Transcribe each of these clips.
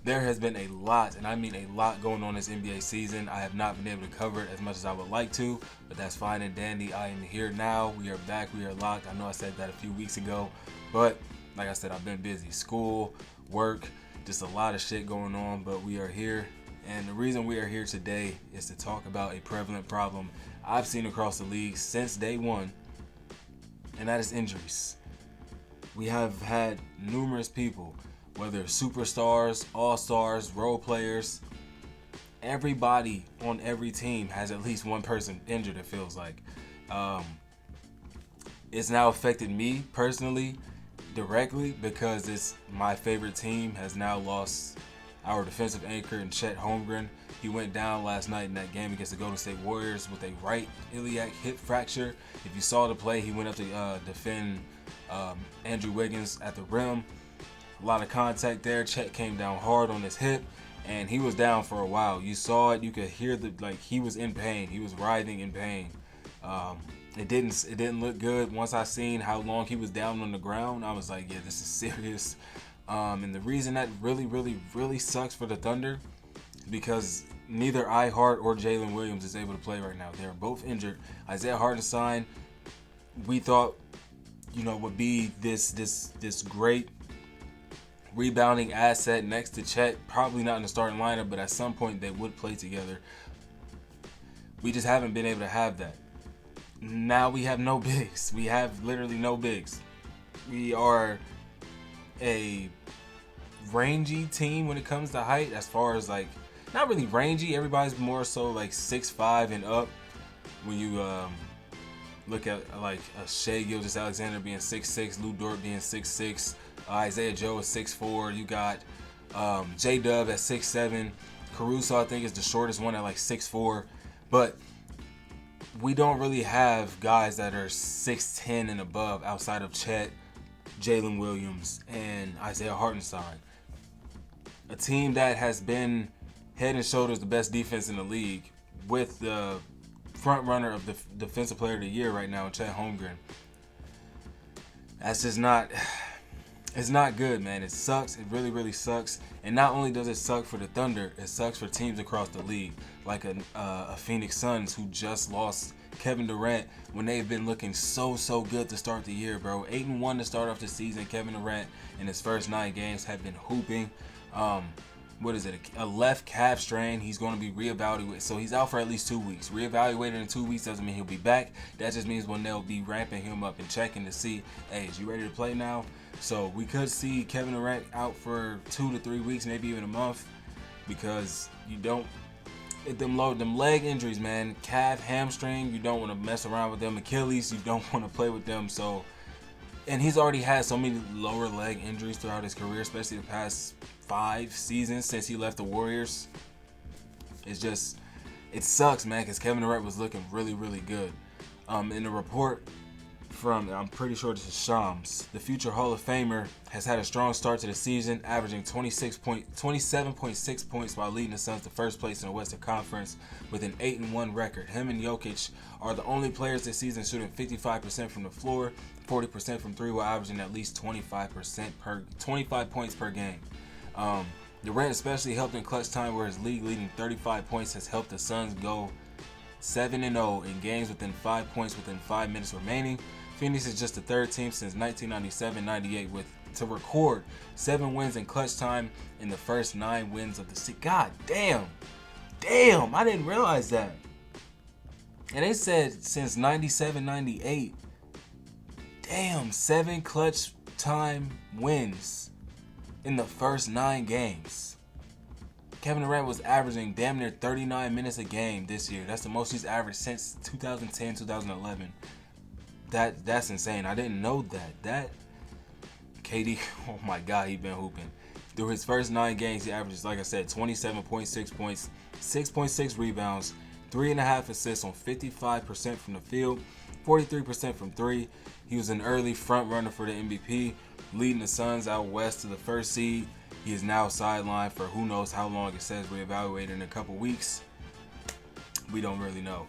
There has been a lot, and I mean a lot, going on this NBA season. I have not been able to cover it as much as I would like to, but that's fine and dandy. I am here now. We are back. We are locked. I know I said that a few weeks ago, but like I said, I've been busy. School, work, just a lot of shit going on, but we are here. And the reason we are here today is to talk about a prevalent problem I've seen across the league since day one, and that is injuries. We have had numerous people, whether superstars, all-stars, role players, everybody on every team has at least one person injured, it feels like. It's now affected me personally directly because it's my favorite team has now lost our defensive anchor in Chet Holmgren. He went down last night in that game against the Golden State Warriors with a right iliac hip fracture. If you saw the play, he went up to defend Andrew Wiggins at the rim. A lot of contact there. Chet came down hard on his hip, and he was down for a while. You saw it. You could hear he was in pain. He was writhing in pain. It didn't look good. Once I seen how long he was down on the ground, I was like, yeah, this is serious. And the reason that really sucks for the Thunder is because neither Hart or Jalen Williams is able to play right now. They're both injured. Isaiah Hartenstein, we thought, would be this great rebounding asset next to Chet. Probably not in the starting lineup, but at some point they would play together. We just haven't been able to have that. Now we have no bigs. We have literally no bigs. We are a rangy team when it comes to height, as far as not really rangy. Everybody's more so 6'5" and up. When you look at a Shai Gilgeous-Alexander being 6'6", Lou Dort being 6'6", Isaiah Joe is 6'4". You got J-Dub at 6'7". Caruso, I think, is the shortest one at 6'4". But we don't really have guys that are 6'10" and above outside of Chet, Jalen Williams, and Isaiah Hartenstein. A team that has been head and shoulders the best defense in the league, with the front runner of the Defensive Player of the Year right now, Chet Holmgren. That's just not... It's not good, man. It sucks. It really sucks. And not only does it suck for the Thunder, it sucks for teams across the league, like a Phoenix Suns who just lost Kevin Durant when they've been looking so good to start the year, bro. 8-1 to start off the season. Kevin Durant in his first 9 games have been hooping. What is it? A left calf strain. He's going to be reevaluated. So he's out for at least 2 weeks. Reevaluated in 2 weeks doesn't mean he'll be back. That just means when they'll be ramping him up and checking to see, hey, is you ready to play now? So we could see Kevin Durant out for 2 to 3 weeks, maybe even a month, because you don't. Them leg injuries, man. Calf, hamstring, you don't want to mess around with them. Achilles, you don't want to play with them. So, and he's already had so many lower leg injuries throughout his career, especially the past 5 seasons since he left the Warriors. It sucks, man, because Kevin Durant was looking really good. In a report from, I'm pretty sure this is Shams, the future Hall of Famer has had a strong start to the season, averaging 27.6 points while leading the Suns to first place in the Western Conference with an 8-1 record. Him and Jokic are the only players this season shooting 55% from the floor, 40% from three, while averaging at least 25 points per game. Durant especially helped in clutch time, where his league-leading 35 points has helped the Suns go 7-0 in games within 5 points within 5 minutes remaining. Phoenix is just the third team since 1997-98 to record 7 wins in clutch time in the first 9 wins of the season. God damn, I didn't realize that. And they said since 97-98, damn, 7 clutch time wins in the first 9 games. Kevin Durant was averaging damn near 39 minutes a game this year. That's the most he's averaged since 2010, 2011. That's insane. I didn't know that. KD, oh my God, he been hooping. Through his first 9 games, he averages, like I said, 27.6 points, 6.6 rebounds, 3.5 assists on 55% from the field, 43% from 3. He was an early front runner for the MVP, leading the Suns out west to the first seed. He is now sidelined for who knows how long. It says reevaluated in a couple weeks. We don't really know.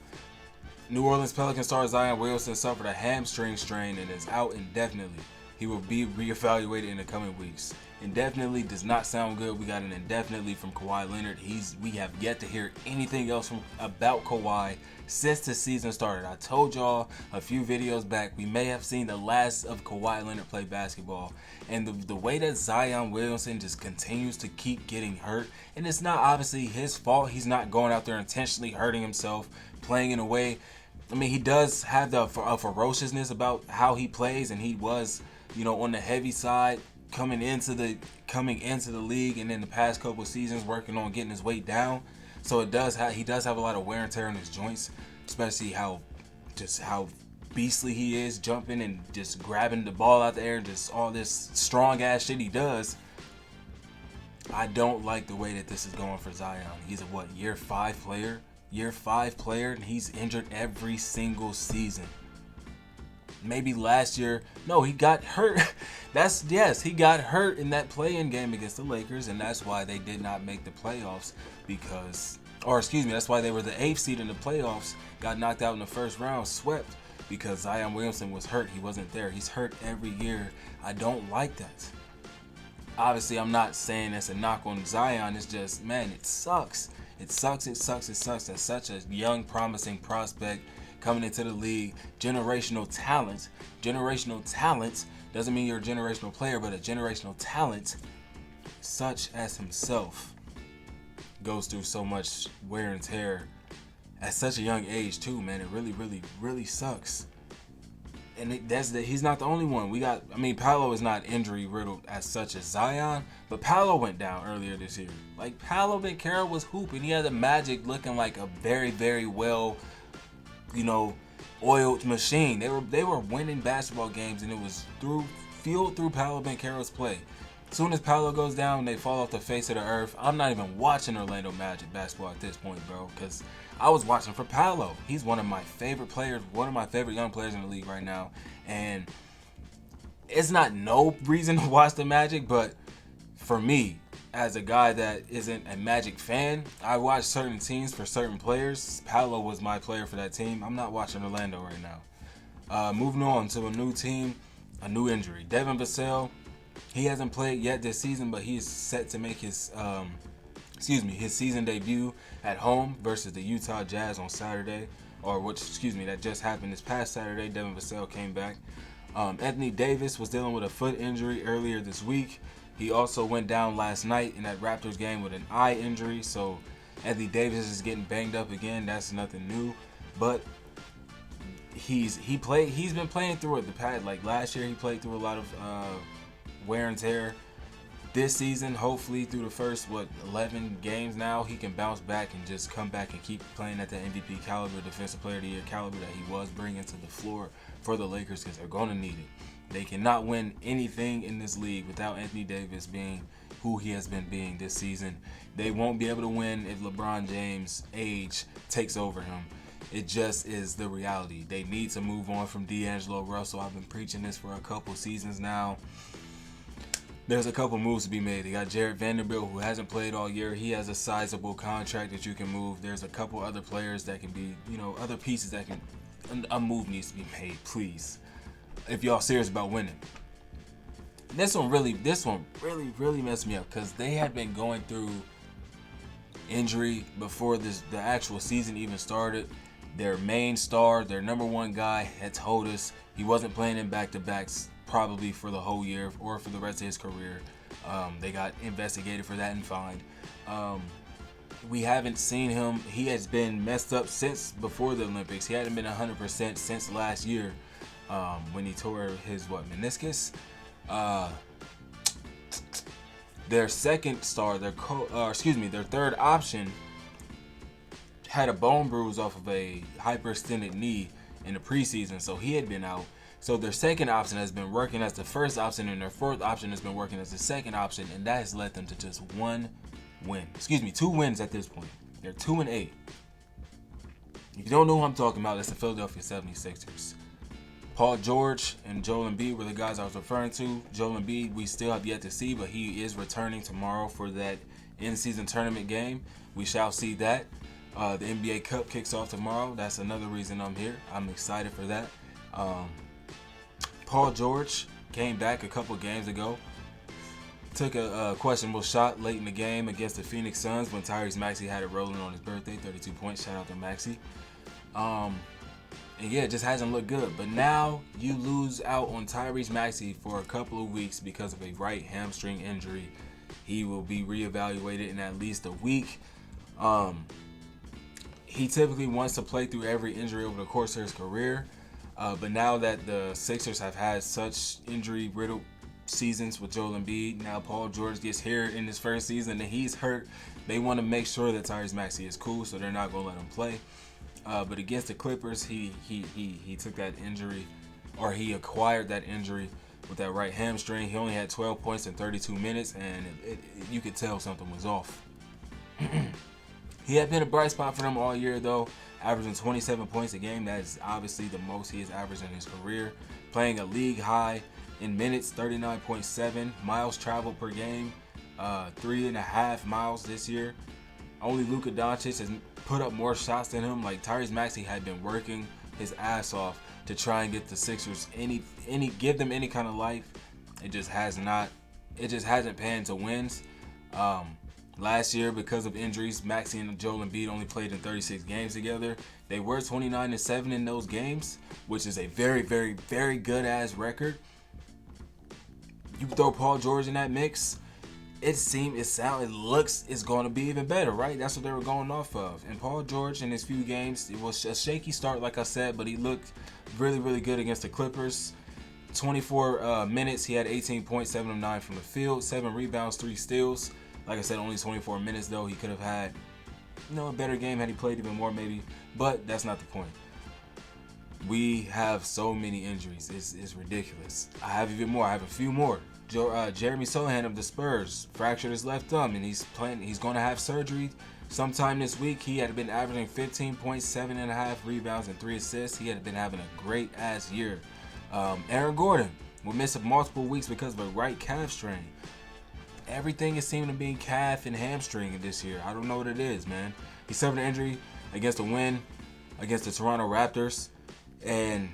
New Orleans Pelicans star Zion Williamson suffered a hamstring strain and is out indefinitely. He will be reevaluated in the coming weeks. Indefinitely does not sound good. We got an indefinitely from Kawhi Leonard. We have yet to hear anything else about Kawhi since the season started. I told y'all a few videos back we may have seen the last of Kawhi Leonard play basketball. And the way that Zion Williamson just continues to keep getting hurt, and it's not obviously his fault. He's not going out there intentionally hurting himself, playing in a way. I mean, he does have a ferociousness about how he plays, and he was, on the heavy side coming into the league, and in the past couple of seasons working on getting his weight down. So he does have a lot of wear and tear in his joints, especially how beastly he is, jumping and just grabbing the ball out the air, just all this strong ass shit he does. I don't like the way that this is going for Zion. He's a year 5 player, and he's injured every single season. Maybe last year, no, he got hurt. He got hurt in that play-in game against the Lakers, and that's why they did not make the playoffs that's why they were the 8th seed in the playoffs, got knocked out in the first round, swept, because Zion Williamson was hurt. He wasn't there. He's hurt every year. I don't like that. Obviously, I'm not saying that's a knock on Zion. It's just, man, it sucks. It sucks. That's such a young, promising prospect coming into the league. Generational talent doesn't mean you're a generational player, but a generational talent such as himself goes through so much wear and tear at such a young age too, man. It really sucks. And he's not the only one. Paolo is not injury riddled as such as Zion, but Paolo went down earlier this year. Like, Paolo Banchero was hooping. He had the Magic looking like a very, very well, oiled machine. They were winning basketball games, and it was fueled through Paolo Banchero's play. As soon as Paolo goes down, they fall off the face of the earth. I'm not even watching Orlando Magic basketball at this point, bro, because I was watching for Paolo. He's one of my favorite players, one of my favorite young players in the league right now. And it's not no reason to watch the Magic, but for me, as a guy that isn't a Magic fan, I watch certain teams for certain players. Paolo was my player for that team. I'm not watching Orlando right now. Moving on to a new team, a new injury. Devin Vassell, he hasn't played yet this season, but he's set to make his season debut at home versus the Utah Jazz on Saturday, that just happened this past Saturday. Devin Vassell came back. Anthony Davis was dealing with a foot injury earlier this week. He also went down last night in that Raptors game with an eye injury, so Anthony Davis is getting banged up again. That's nothing new, but he's been playing through it. Last year, he played through a lot of wear and tear. This season, hopefully through the first 11 games now, he can bounce back and just come back and keep playing at the MVP caliber, Defensive Player of the Year caliber that he was bringing to the floor for the Lakers, because they're going to need it. They cannot win anything in this league without Anthony Davis being who he has been being this season. They won't be able to win if LeBron James' age takes over him. It just is the reality. They need to move on from D'Angelo Russell. I've been preaching this for a couple seasons now. There's a couple moves to be made. They got Jared Vanderbilt, who hasn't played all year. He has a sizable contract that you can move. There's a couple other players that can be, other pieces that can. A move needs to be made, please, if y'all serious about winning. This one really messed me up, because they had been going through injury before the actual season even started. Their main star, their number one guy, had told us he wasn't playing in back-to-backs probably for the whole year or for the rest of his career. They got investigated for that and fined. We haven't seen him. He has been messed up since before the Olympics. He hadn't been 100% since last year when he tore his meniscus. Their second star, their third option, had a bone bruise off of a hyperextended knee in the preseason, so he had been out. So their second option has been working as the first option, and their fourth option has been working as the second option, and that has led them to just 2 wins at this point. They're 2-8. If you don't know who I'm talking about, it's the Philadelphia 76ers. Paul George and Joel Embiid were the guys I was referring to. Joel Embiid, we still have yet to see, but he is returning tomorrow for that in-season tournament game. We shall see that. The NBA Cup kicks off tomorrow. That's another reason I'm here. I'm excited for that. Paul George came back a couple games ago. took a questionable shot late in the game against the Phoenix Suns when Tyrese Maxey had it rolling on his birthday. 32 points. Shout out to Maxey. And yeah, it just hasn't looked good. But now you lose out on Tyrese Maxey for a couple of weeks because of a right hamstring injury. He will be reevaluated in at least a week. He typically wants to play through every injury over the course of his career. But now that the Sixers have had such injury-riddled seasons with Joel Embiid, now Paul George gets here in his first season and he's hurt. They want to make sure that Tyrese Maxey is cool, so they're not going to let him play. But against the Clippers, he took that injury, or he acquired that injury with that right hamstring. He only had 12 points in 32 minutes, and you could tell something was off. He had been a bright spot for them all year, though, averaging 27 points a game. That is obviously the most he has averaged in his career. Playing a league high in minutes, 39.7 miles traveled per game, 3.5 miles this year. Only Luka Doncic has put up more shots than him. Like, Tyrese Maxey had been working his ass off to try and get the Sixers give them any kind of life. It just hasn't panned to wins. Last year, because of injuries, Maxey and Joel Embiid only played in 36 games together. They were 29-7 in those games, which is a very, very, very good ass record. You throw Paul George in that mix, it's going to be even better, right? That's what they were going off of. And Paul George in his few games, it was a shaky start, like I said, but he looked really, really good against the Clippers. 24 minutes, he had 18 points, 7 of 9 from the field, 7 rebounds, 3 steals. Like I said, only 24 minutes, though. He could have had, a better game had he played even more, maybe. But that's not the point. We have so many injuries. It's ridiculous. I have even more. I have a few more. Jeremy Sohan of the Spurs fractured his left thumb, and he's going to have surgery sometime this week. He had been averaging 15 points, 7.5 rebounds, and 3 assists. He had been having a great ass year. Aaron Gordon will miss multiple weeks because of a right calf strain. Everything is seeming to be calf and hamstring this year. I don't know what it is, man. He suffered an injury against the win against the Toronto Raptors, and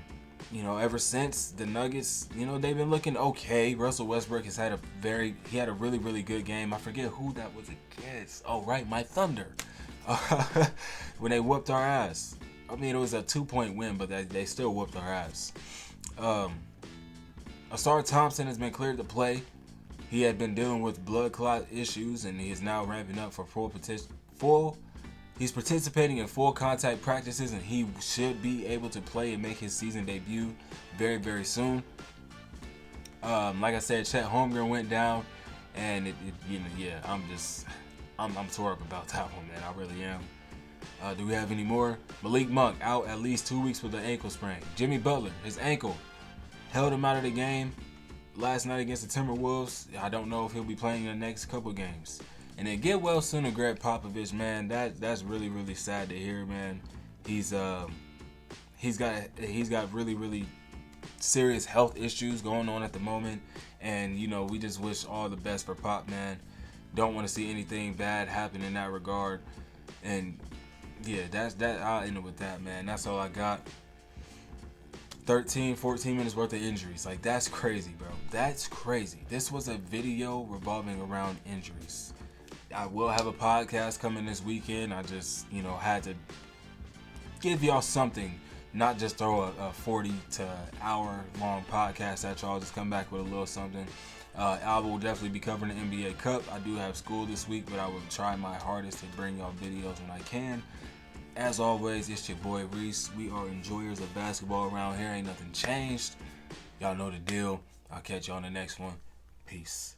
ever since the Nuggets, they've been looking okay. Russell Westbrook has had he had a really, really good game. I forget who that was against. Oh, right, my Thunder. When they whooped our ass. I mean, it was a 2-point win, but they still whooped our ass. Asar Thompson has been cleared to play. He had been dealing with blood clot issues, and he is now ramping up for He's participating in full contact practices, and he should be able to play and make his season debut very, very soon. Like I said, Chet Holmgren went down, and I'm tore up about that one, man. I really am. Do we have any more? Malik Monk out at least 2 weeks with an ankle sprain. Jimmy Butler, his ankle held him out of the game last night against the Timberwolves. I don't know if he'll be playing in the next couple games. And then get well soon to Greg Popovich, man. That's really, really sad to hear, man. He's got really, really serious health issues going on at the moment, and we just wish all the best for Pop, man. Don't want to see anything bad happen in that regard. And yeah, I'll end it with that, man. That's all I got. 13, 14 minutes worth of injuries. Like, that's crazy, bro. That's crazy. This was a video revolving around injuries. I will have a podcast coming this weekend. I just, had to give y'all something, not just throw a 40 to hour long podcast at y'all. Just come back with a little something. I will definitely be covering the NBA Cup. I do have school this week, but I will try my hardest to bring y'all videos when I can. As always, it's your boy Reese. We are enjoyers of basketball around here. Ain't nothing changed. Y'all know the deal. I'll catch y'all on the next one. Peace.